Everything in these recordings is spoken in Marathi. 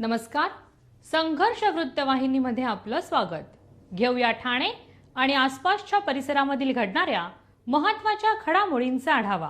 नमस्कार. संघर्ष वृत्तवाहिनीमध्ये आपलं स्वागत. घेऊया ठाणे आणि आसपासच्या परिसरामधील घडणाऱ्या महत्त्वाच्या घडामोडींचा आढावा.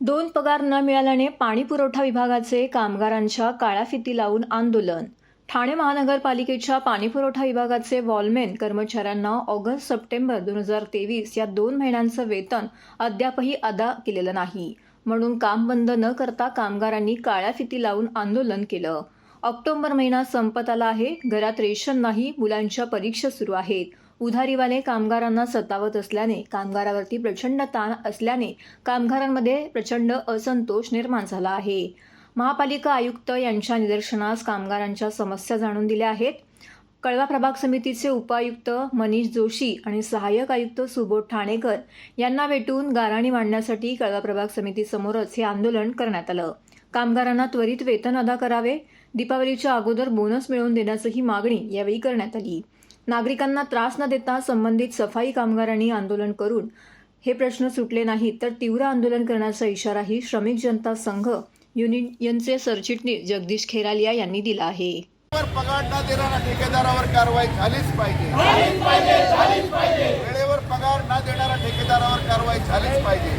2 पगार न मिळाल्याने पाणी पुरवठा विभागाचे कामगारांच्या काळ्या फिती लावून आंदोलन. ठाणे महानगरपालिकेच्या पाणीपुरवठा विभागाचे वॉलमेन कर्मचाऱ्यांना ऑगस्ट-सप्टेंबर 2023 या 2 महिन्यांचं वेतन अद्यापही अदा केलेलं नाही, म्हणून काम बंद न करता कामगारांनी काळ्या फिती लावून आंदोलन केलं. ऑक्टोबर महिना संपत आला आहे. घरात रेशन नाही, मुलांच्या परीक्षा सुरू आहेत. उधारीवाले कामगारांना सतावत असल्याने कामगारावरती प्रचंड ताण असल्याने कामगारांमध्ये प्रचंड असंतोष निर्माण झाला आहे. महापालिका आयुक्त यांच्या निदर्शनास कामगारांच्या समस्या जाणून दिल्या आहेत. कळवा प्रभाग समितीचे उपायुक्त मनीष जोशी आणि सहाय्यक आयुक्त सुबोध ठाणेकर यांना भेटून गाऱ्हाणी मांडण्यासाठी कळवा प्रभाग समितीसमोरच हे आंदोलन करण्यात आलं. कामगारांना त्वरित वेतन अदा करावे, दीपावलीच्या अगोदर बोनस मिळवून देण्याचीही मागणी यावेळी करण्यात आली. नागरिकांना त्रास न देता संबंधित सफाई कामगारांनी आंदोलन करून हे प्रश्न सुटले नाहीत तर तीव्र आंदोलन करण्याचा इशाराही श्रमिक जनता संघ युनियनचे सरचिटणीस जगदीश खेरालिया यांनी दिला आहे. पगार न देणाऱ्या ठेकेदारावर कारवाई झालीच पाहिजे. वेळेवर पगार न देणाऱ्या ठेकेदारावर कारवाई झालीच पाहिजे.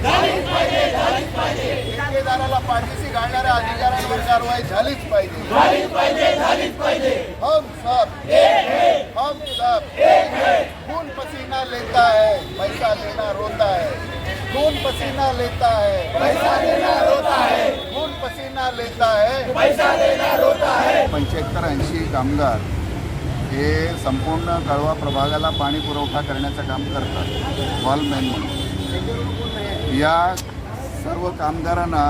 ठेकेदाराला पाठीशी घालणाऱ्या अधिकाऱ्यांवर कारवाई झालीच पाहिजे. हम सब खून पसीना लेता है, पैसा देना रोता है. खून पसीना लेता है, पैसा देना रोता है. खून पसीना लेता है, पैसा देना रोता है. 75-80 कामगार हे संपूर्ण कळवा प्रभागाला पाणी पुरवठा करण्याचं काम करतात वॉलमॅन म्हणून. या सर्व कामगारांना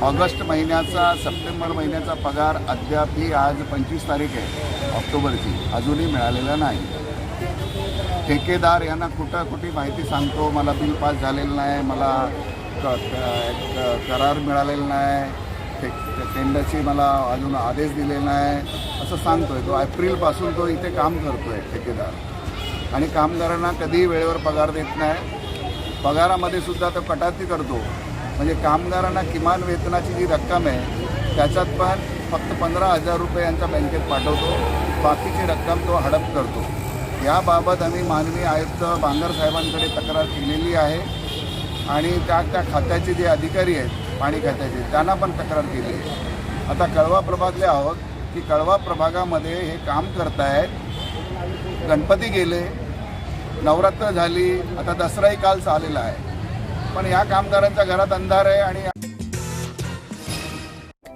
ऑगस्ट महिन्याचा सप्टेंबर महिन्याचा पगार अद्यापही आज 25 तारीख आहे ऑक्टोबरची, अजूनही मिळालेला नाही. ठेकेदार यांना कुठे माहिती सांगतो, मला बिल पास झालेलं नाही, मला करार मिळालेला नाही, टेंडरची मला अजून आदेश दिलेला नाही असं सांगतोय. तो एप्रिलपासून तो इथे काम करतोय ठेकेदार, आणि कामगारांना कधीही वेळेवर पगार देत नाही. पगारामध्ये सुद्धा तो कटाती करतो. म्हणजे कामगारांना किमान वेतनाची जी रक्कम आहे त्याच्यात पण फक्त 15,000 रुपये यांच्या बँकेत पाठवतो, बाकीची रक्कम तो हडप करतो. याबाबत आम्ही माननीय आयुक्त बांगर साहेबांकडे तक्रार केलेली आहे आणि त्या खात्याचे जे अधिकारी आहेत पाणी खात्याचे त्यांना पण तक्रार केली आहे. आता कळवा प्रभागले आहोत की कळवा प्रभागामध्ये हे काम करतायत. गणपती गेले, नवरात्र झाली, आता दसराही काल चाललेला आहे, पण या कामगारांच्या घरात अंधार आहे. आणि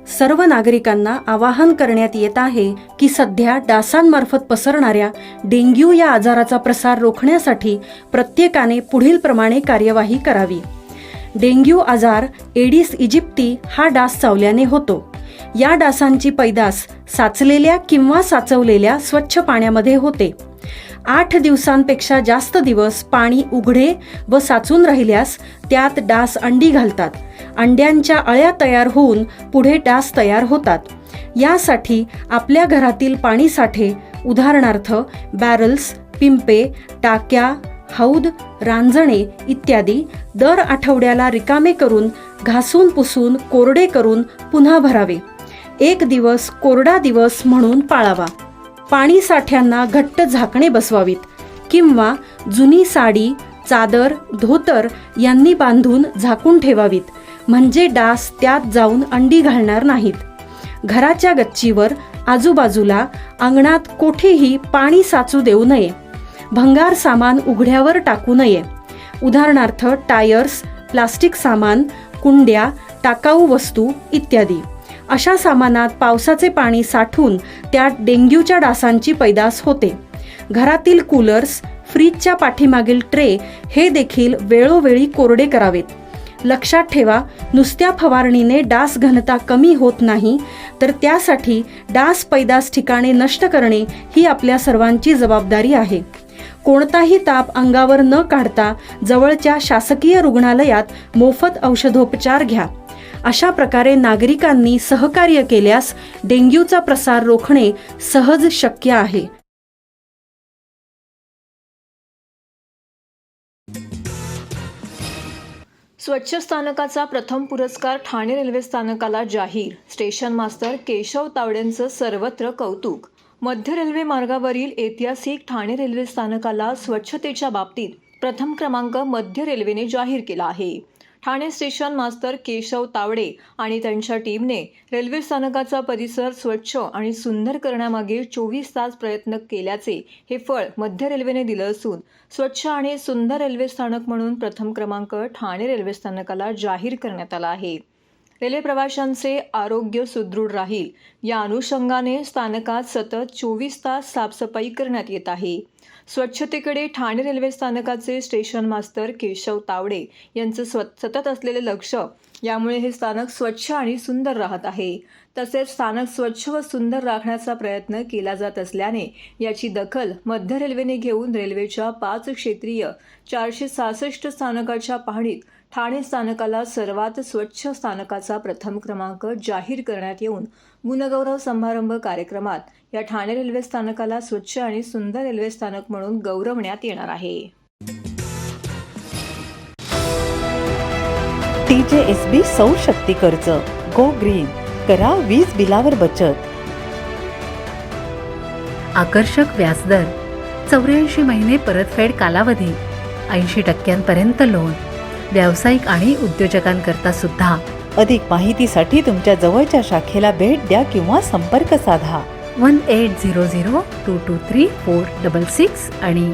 सर्व नागरिकांना आवाहन करण्यात येत आहे की सध्या डासांमार्फत पसरणाऱ्या डेंग्यू या आजाराचा प्रसार रोखण्यासाठी प्रत्येकाने पुढीलप्रमाणे कार्यवाही करावी. डेंग्यू आजार एडिस इजिप्ती हा डास चावल्याने होतो. या डासांची पैदास साचलेल्या किंवा साचवलेल्या स्वच्छ पाण्यामध्ये होते. 8 दिवसांपेक्षा जास्त दिवस पाणी उघडे व साचून राहिल्यास त्यात डास अंडी घालतात. अंड्यांच्या अळ्या तयार होऊन पुढे डास तयार होतात. यासाठी आपल्या घरातील पाणीसाठे उदाहरणार्थ बॅरल्स, पिंपे, टाक्या, हौद, रांजणे इत्यादी दर आठवड्याला रिकामे करून घासून पुसून कोरडे करून पुन्हा भरावे. 1 दिवस कोरडा दिवस म्हणून पाळावा. पाणी साठ्यांना घट्ट झाकणे बसवावीत किंवा जुनी साडी, चादर, धोतर यांनी बांधून झाकून ठेवावीत, म्हणजे डास त्यात जाऊन अंडी घालणार नाहीत. घराच्या गच्चीवर, आजूबाजूला, अंगणात कोठेही पाणी साचू देऊ नये. भंगार सामान उघड्यावर टाकू नये. उदाहरणार्थ टायर्स, प्लास्टिक सामान, कुंड्या, टाकाऊ वस्तू इत्यादी. अशा सामानात पावसाचे पाणी साठून त्यात डेंग्यूच्या डासांची पैदास होते. घरातील कूलर्स, फ्रीजच्या पाठीमागील ट्रे हे देखील वेळोवेळी कोरडे करावेत. लक्षात ठेवा, नुसत्या फवारणीने डास घनता कमी होत नाही, तर त्यासाठी डास पैदास ठिकाणे नष्ट करणे ही आपल्या सर्वांची जबाबदारी आहे. कोणताही ताप अंगावर न काढता जवळच्या शासकीय रुग्णालयात मोफत औषधोपचार घ्या. अशा प्रकारे नागरिकांनी सहकार्य केल्यास डेंग्यूचा प्रसार रोखणे सहज शक्य आहे. स्वच्छ स्थानकाचा प्रथम पुरस्कार ठाणे रेल्वे स्थानकाला जाहीर. स्टेशन मास्तर केशव तावडेंचं सर्वत्र कौतुक. मध्य रेल्वे मार्गावरील ऐतिहासिक ठाणे रेल्वे स्थानकाला स्वच्छतेच्या बाबतीत प्रथम क्रमांक मध्य रेल्वेने जाहीर केला आहे. ठाणे स्टेशन मास्तर केशव तावडे आणि त्यांच्या टीमने रेल्वे स्थानकाचा परिसर स्वच्छ आणि सुंदर करण्यामागे 24 तास प्रयत्न केल्याचे हे फळ मध्य रेल्वेने दिलं असून स्वच्छ आणि सुंदर रेल्वे स्थानक म्हणून प्रथम क्रमांक ठाणे रेल्वे स्थानकाला जाहीर करण्यात आला आहे. रेल्वे प्रवाशांचे आरोग्य सुदृढ राहील या अनुषंगाने स्थानकात सतत 24 तास साफसफाई करण्यात येत आहे. स्वच्छतेकडे ठाणे रेल्वे स्थानकाचे स्टेशन मास्तर केशव तावडे यांचं सतत असलेले लक्ष यामुळे हे स्थानक स्वच्छ आणि सुंदर राहत आहे. तसेच स्थानक स्वच्छ व सुंदर राखण्याचा प्रयत्न केला जात असल्याने याची दखल मध्य रेल्वेने घेऊन रेल्वेच्या 5 क्षेत्रीय 466 स्थानकाच्या पाहणीत ठाणे स्थानकाला सर्वात स्वच्छ स्थानकाचा प्रथम क्रमांक जाहीर करण्यात येऊन गुणगौरव समारंभ कार्यक्रमात या ठाणे रेल्वे स्थानकाला स्वच्छ आणि सुंदर रेल्वे स्थानक म्हणून गौरवण्यात येणार आहे. TJSB सौर शक्ती कर्ज गो ग्रीन करा वीज बिलावर बचत. आकर्षक व्याजदर, 84 महिने परतफेड कालावधी, 80% लोन, व्यावसायिक आणि उद्योजकांकरता सुद्धा. अधिक माहितीसाठी तुमच्या जवळच्या शाखेला भेट द्या किंवा संपर्क साधा. 1800-223-466 आणि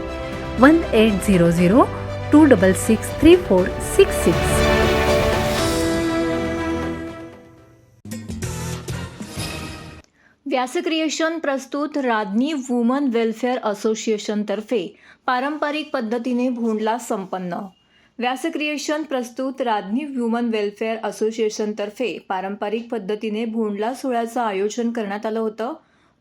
1800-266-3466. व्यास क्रिएशन प्रस्तुत राज्ञी वुमन वेलफेअर असोसिएशनतर्फे पारंपरिक पद्धतीने भोंडला संपन्न. व्यास क्रिएशन प्रस्तुत राज्ञी वुमन वेलफेअर असोसिएशनतर्फे पारंपरिक पद्धतीने भोंडला सोहळ्याचं आयोजन करण्यात आलं होतं.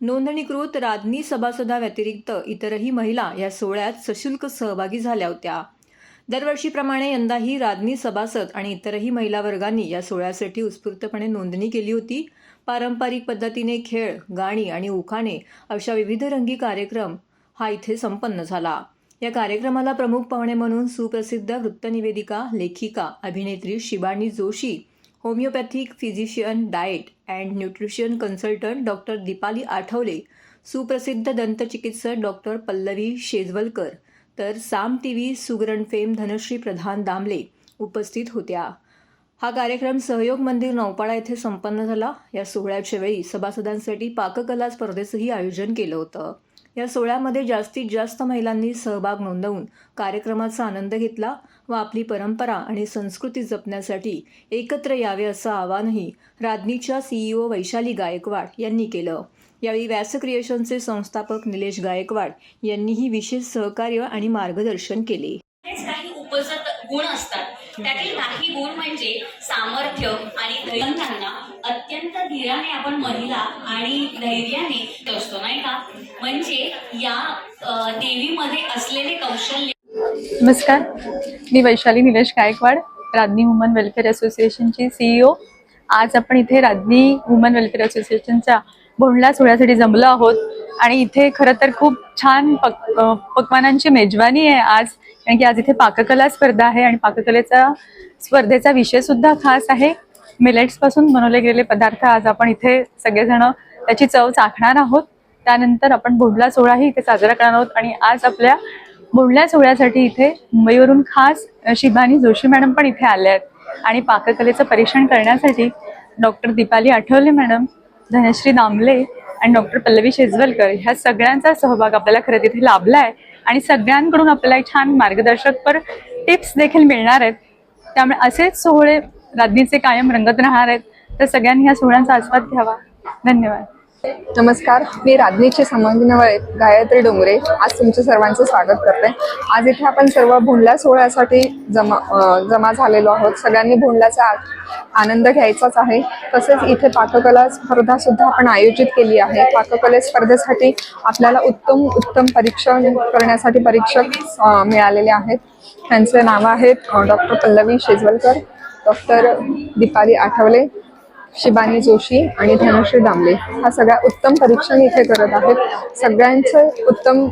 नोंदणीकृत राज्ञी सभासदाव्यतिरिक्त इतरही महिला या सोहळ्यात सशुल्क सहभागी झाल्या होत्या. दरवर्षीप्रमाणे यंदाही राज्ञी सभासद आणि इतरही महिला वर्गांनी या सोहळ्यासाठी उत्स्फूर्तपणे नोंदणी केली होती. पारंपरिक पद्धतीने खेळ, गाणी आणि उखाणे अशा विविध रंगी कार्यक्रम हा इथे संपन्न झाला. या कार्यक्रमाला प्रमुख पाहुणे म्हणून सुप्रसिद्ध वृत्तनिवेदिका, लेखिका, अभिनेत्री Shibani Joshi, homeopathic physician, diet and nutrition consultant doctor Deepali Athawale, सुप्रसिद्ध दंतचिकित्सक डॉक्टर पल्लवी शेजवलकर, तर साम टीव्ही सुगरण फेम धनश्री प्रधान दामले उपस्थित होत्या. हा कार्यक्रम सहयोग मंदिर नौपाडा येथे संपन्न झाला. या सोहळ्याच्या वेळी सभासदांसाठी पाककला स्पर्धेचंही आयोजन केलं होतं. या सोहळ्यामध्ये जास्तीत जास्त महिलांनी सहभाग नोंदवून कार्यक्रमाचा आनंद घेतला व आपली परंपरा आणि संस्कृती जपण्यासाठी एकत्र यावे असं आवाहनही राज्ञीच्या CEO वैशाली गायकवाड यांनी केलं. यावेळी व्यास क्रिएशनचे संस्थापक निलेश गायकवाड यांनीही विशेष सहकार्य आणि मार्गदर्शन केले. काही उपजत गुण असतात. त्यातील काही गुण म्हणजे सामर्थ्य आणि धैर्यांना अत्यंत धीराने आपण महिला आणि धैर्याने असतो नाही का, म्हणजे या देवीमध्ये असलेले कौशल्य. नमस्कार, मी वैशाली निलेश गायकवाड, राज्ञी वुमन वेलफेअर असोसिएशनची CEO. आज आपण इथे राज्ञी वुमन वेलफेअर असोसिएशनच्या भोंडला सोहळ्यासाठी जमलो आहोत आणि इथे खरं तर खूप छान पक्वानांची मेजवानी आहे आज, कारण की आज इथे पाककला स्पर्धा आहे आणि स्पर्धेचा विषय सुद्धा खास आहे. मिलेट्सपासून बनवले गेलेले पदार्थ आज आपण इथे सगळेजण त्याची चव चाखणार आहोत. त्यानंतर आपण भोंडला सोहळाही इथे साजरा करणार आहोत आणि आज आपल्या भोंडला सोहळ्यासाठी इथे मुंबईवरून खास शिबानी जोशी मॅडम पण इथे आल्या आहेत आणि पाककलेचं परीक्षण करण्यासाठी डॉक्टर दीपाली आठवले मॅडम, धनश्री दामले आणि डॉक्टर पल्लवी शेजवलकर ह्या सगळ्यांचा सहभाग आपल्याला खरं तिथे लाभला आहे आणि सगळ्यांकडून आपल्याला एक छान मार्गदर्शकपर टिप्स देखील मिळणार आहेत. त्यामुळे असेच सोहळे राज्ञीचे कायम रंगत राहणार आहेत, तर सगळ्यांनी ह्या सोहळ्यांचा आस्वाद घ्यावा. धन्यवाद. नमस्कार, मी राज्ञीची समन्वय गायत्री डोंगरे आज तुमच्या सर्वांचं स्वागत करते. आज इथे आपण सर्व भोंडला सोहळ्यासाठी जमा झालेलो आहोत. सगळ्यांनी भोंडल्याचा आनंद घ्यायचाच आहे. तसेच इथे पाककला स्पर्धा सुद्धा आपण आयोजित केली आहे. पाककले स्पर्धेसाठी आपल्याला उत्तम परीक्षण करण्यासाठी परीक्षक मिळालेले आहेत. त्यांचे नाव आहेत डॉक्टर पल्लवी शेजवलकर, डॉक्टर दीपाली आठवले, शिबानी जोशी आणि धनश्री दामले. हा सगळ्या उत्तम परीक्षण इथे करत आहेत. सगळ्यांचं उत्तम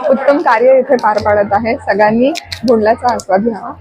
उत्तम कार्य इथे पार पाडत आहे. सगळ्यांनी भोंडल्याचा आस्वाद घ्यावा.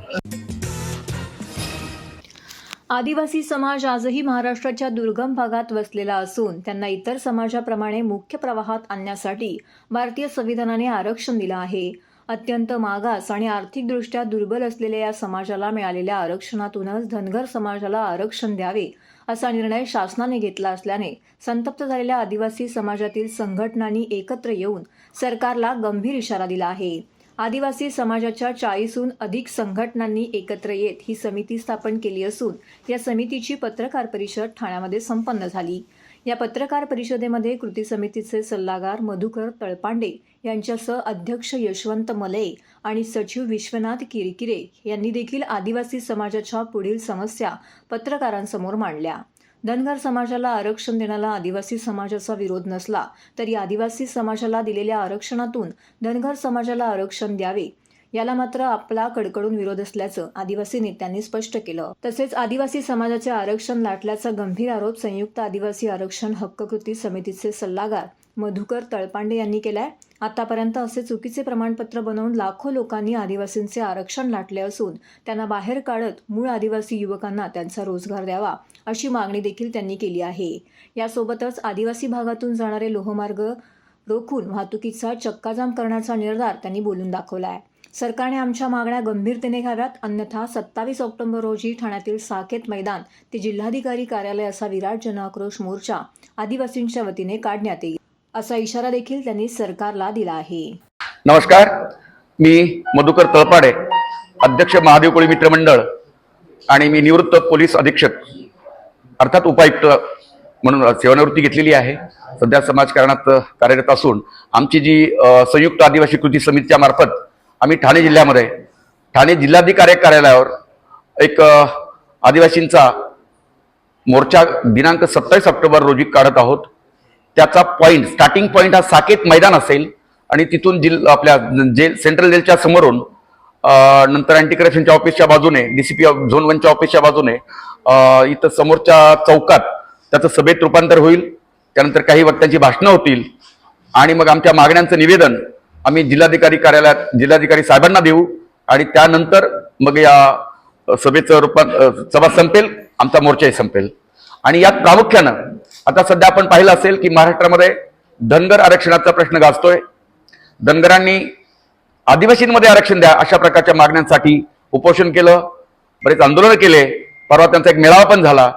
आदिवासी समाज आजही महाराष्ट्राच्या दुर्गम भागात वसलेला असून त्यांना इतर समाजाप्रमाणे मुख्य प्रवाहात आणण्यासाठी भारतीय संविधानाने आरक्षण दिलं आहे. अत्यंत मागास आणि आर्थिकदृष्ट्या दुर्बल असलेल्या या समाजाला मिळालेल्या आरक्षणातूनच धनगर समाजाला आरक्षण द्यावे असा निर्णय शासनाने घेतला असल्याने संतप्त झालेल्या आदिवासी समाजातील संघटनांनी एकत्र येऊन सरकारला गंभीर इशारा दिला आहे. आदिवासी समाजाच्या 40हून अधिक संघटनांनी एकत्र येत ही समिती स्थापन केली असून या समितीची पत्रकार परिषद ठाण्यामध्ये संपन्न झाली. या पत्रकार परिषदेमध्ये कृती समितीचे सल्लागार मधुकर तळपांडे यांच्यासह अध्यक्ष यशवंत मले आणि सचिव विश्वनाथ किरकिरे यांनी देखील आदिवासी समाजाच्या पुढील समस्या पत्रकारांसमोर मांडल्या. धनगर समाजाला आरक्षण देण्याला आदिवासी समाजाचा विरोध नसला तरी आदिवासी समाजाला दिलेल्या आरक्षणातून धनगर समाजाला आरक्षण द्यावे याला मात्र आपला कडकडून विरोध असल्याचं आदिवासी नेत्यांनी स्पष्ट केलं. तसेच आदिवासी समाजाचे आरक्षण लाटल्याचा गंभीर आरोप संयुक्त आदिवासी आरक्षण हक्क कृती समितीचे सल्लागार मधुकर तळपांडे यांनी केलाय. आतापर्यंत असे चुकीचे प्रमाणपत्र बनवून लाखो लोकांनी आदिवासींचे आरक्षण लाटले असून त्यांना बाहेर काढत मूळ आदिवासी युवकांना त्यांचा रोजगार द्यावा अशी मागणी देखील त्यांनी केली आहे. यासोबतच आदिवासी भागातून जाणारे लोहमार्ग रोखून वाहतुकीचा चक्काजाम करण्याचा निर्धार त्यांनी बोलून दाखवलाय. सरकारने आमच्या मागण्या गंभीरतेने घ्याव्यात, अन्यथा 27 ऑक्टोबर रोजी ठाण्यातील साकेत मैदान ते जिल्हाधिकारी कार्यालय असा विराट जनआक्रोश मोर्चा आदिवासींच्या वतीने काढण्यात येईल असा इशारा देखील त्यांनी सरकारला दिला आहे. नमस्कार, मी मधुकर तळपाडे, अध्यक्ष महादेव कोळी मित्र मंडळ आणि मी निवृत्त पोलीस अधीक्षक अर्थात उपायुक्त म्हणून सेवानिवृत्ती घेतलेली आहे. सध्या समाजकारणात कार्यरत असून आमची जी संयुक्त आदिवासी कृती समितीच्या मार्फत आम्ही ठाणे जिल्ह्यामध्ये ठाणे जिल्हाधिकारी कार्यालयावर एक आदिवासींचा मोर्चा दिनांक 27 ऑक्टोबर रोजी काढत आहोत. त्याचा स्टार्टिंग पॉइंट हा साकेत मैदान असेल आणि तिथून आपल्या सेंट्रल जेलच्या समोरून नंतर अँटी करप्शनच्या ऑफिसच्या बाजूने DCP झोन 1च्या ऑफिसच्या बाजूने इथं समोरच्या चौकात त्याचं सभेत रूपांतर होईल. त्यानंतर काही वक्त्यांची भाषणं होतील आणि मग आमच्या मागण्यांचं निवेदन आम्ही जिल्हाधिकारी कार्यालयात जिल्हाधिकारी साहेबांना देऊ आणि त्यानंतर मग या सभेचं सभा संपेल, आमचा मोर्चाही संपेल. आणि यात प्रामुख्यानं आता सध्या आपण पाहिलं असेल की महाराष्ट्रामध्ये धनगर आरक्षणाचा प्रश्न गाजतोय. धनगरांनी आदिवासींमध्ये आरक्षण द्या अशा प्रकारच्या मागण्यांसाठी उपोषण केलं, बरेच आंदोलन केले. परवा त्यांचा एक मेळावा पण झाला.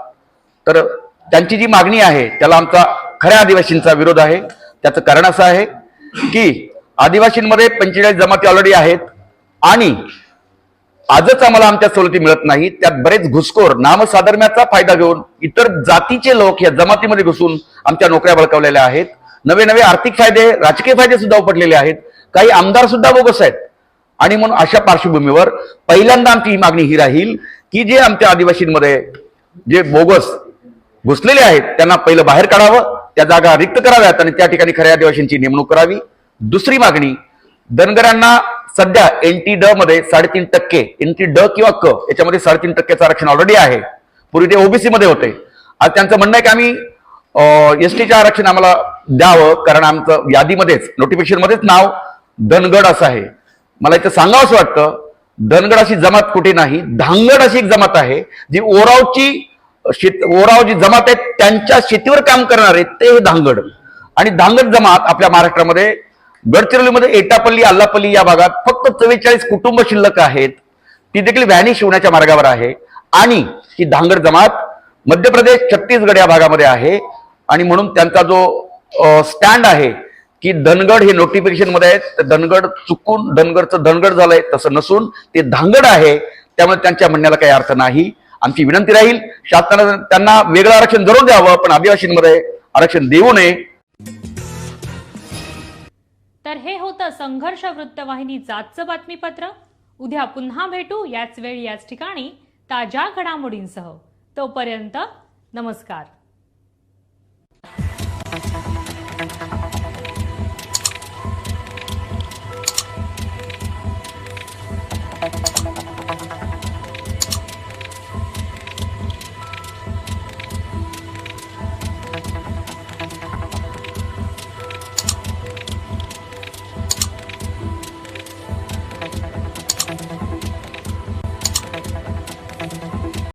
तर त्यांची जी मागणी आहे त्याला आमचा खऱ्या आदिवासींचा विरोध आहे. त्याचं कारण असं आहे की आदिवासींमध्ये 45 जमाती ऑलरेडी आहेत आणि आजच आम्हाला आमच्या सवलती मिळत नाही. त्यात बरेच घुसखोर नामसाधर्म्याचा फायदा घेऊन इतर जातीचे लोक या जमातीमध्ये घुसून आमच्या नोकऱ्या बळकावलेल्या आहेत. नवे नवे आर्थिक फायदे, राजकीय फायदे सुद्धा उपटलेले आहेत. काही आमदार सुद्धा बोगस आहेत. आणि म्हणून अशा पार्श्वभूमीवर पहिल्यांदा आमची ही मागणी ही राहील की जे आमच्या आदिवासींमध्ये जे बोगस घुसलेले आहेत त्यांना पहिलं बाहेर काढावं, त्या जागा रिक्त कराव्यात आणि त्या ठिकाणी खऱ्या आदिवासींची नेमणूक करावी. दुसरी मागणी, धनगरांना सध्या NT-ड मध्ये 3.5% NT-ड किंवा क याच्यामध्ये 3.5% आरक्षण ऑलरेडी आहे. पूर्वी ते OBC मध्ये होते. आज त्यांचं म्हणणं आहे की आम्ही STचं आरक्षण आम्हाला द्यावं कारण आमचं यादीमध्येच नोटिफिकेशन मध्येच नाव धनगड असं आहे. मला इथं सांगावं असं वाटतं, धनगड अशी जमात कुठे नाही, धांगड अशी एक जमात आहे जी ओराव जी जमात आहेत त्यांच्या शेतीवर काम करणारे ते हे धांगड. आणि धांगड जमात आपल्या महाराष्ट्रामध्ये गडचिरोलीमध्ये एटापल्ली, आल्लापल्ली या भागात फक्त 44 कुटुंब शिल्लक आहेत. ती देखील व्हॅनिश होण्याच्या मार्गावर आहे. आणि ही धांगड जमात मध्य प्रदेश, छत्तीसगड या भागामध्ये आहे. आणि म्हणून त्यांचा जो स्टँड आहे की धनगड हे नोटिफिकेशन मध्ये आहेत, धनगड चुकून धनगडचं धनगड झालंय तसं नसून ते धांगड आहे. त्यामुळे त्यांच्या म्हणण्याला काही अर्थ नाही. आमची विनंती राहील शासनाने त्यांना वेगळं आरक्षण जरूर द्यावं पण आदिवासींमध्ये आरक्षण देऊ नये. तर हे होतं संघर्ष वृत्तवाहिनीचं आजचं बातमीपत्र. उद्या पुन्हा भेटू याच वेळी याच ठिकाणी ताज्या घडामोडींसह. तोपर्यंत नमस्कार.